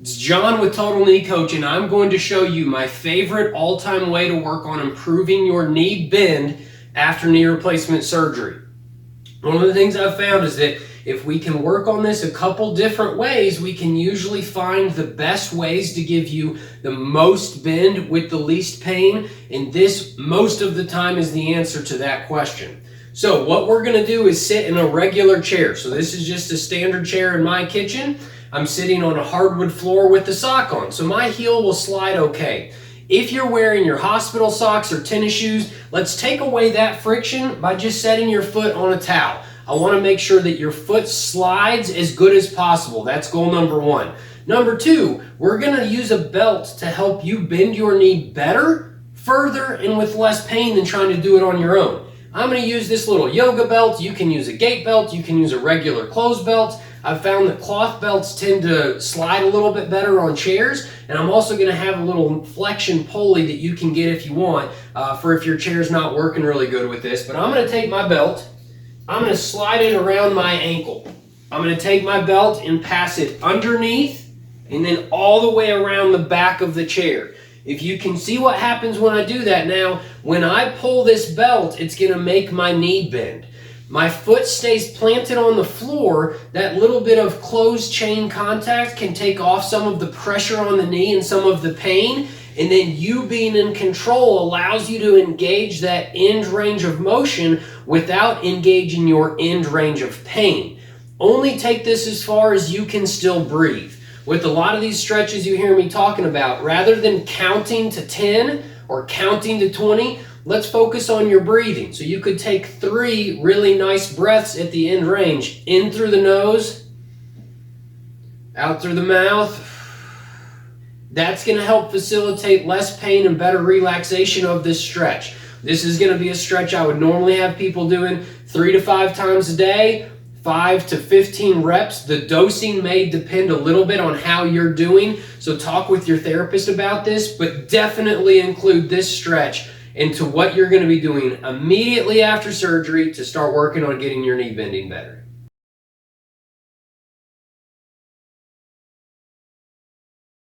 It's John with Total Knee Coach, and I'm going to show you my favorite all-time way to work on improving your knee bend after knee replacement surgery. One of the things I've found is that if we can work on this a couple different ways, we can usually find the best ways to give you the most bend with the least pain, and this most of the time is the answer to that question. So what we're going to do is sit in a regular chair. So this is just a standard chair in my kitchen. I'm sitting on a hardwood floor with the sock on, so my heel will slide okay. If you're wearing your hospital socks or tennis shoes, let's take away that friction by just setting your foot on a towel. I want to make sure that your foot slides as good as possible. That's goal number one. Number two, we're going to use a belt to help you bend your knee better, further, and with less pain than trying to do it on your own. I'm going to use this little yoga belt. You can use a gait belt. You can use a regular closed belt. I've found that cloth belts tend to slide a little bit better on chairs, and I'm also going to have a little flexion pulley that you can get if you want for if your chair's not working really good with this. But I'm going to take my belt, I'm going to slide it around my ankle. I'm going to take my belt and pass it underneath and then all the way around the back of the chair. If you can see what happens when I do that now, when I pull this belt, it's going to make my knee bend. My foot stays planted on the floor. That little bit of closed chain contact can take off some of the pressure on the knee and some of the pain, and then you being in control allows you to engage that end range of motion without engaging your end range of pain. Only take this as far as you can still breathe. With a lot of these stretches you hear me talking about, rather than counting to 10 or counting to 20, let's focus on your breathing. So you could take 3 really nice breaths at the end range. In through the nose, out through the mouth. That's going to help facilitate less pain and better relaxation of this stretch. This is going to be a stretch I would normally have people doing 3 to 5 times a day, 5 to 15 reps. The dosing may depend a little bit on how you're doing, so talk with your therapist about this, but definitely include this stretch into what you're going to be doing immediately after surgery to start working on getting your knee bending better.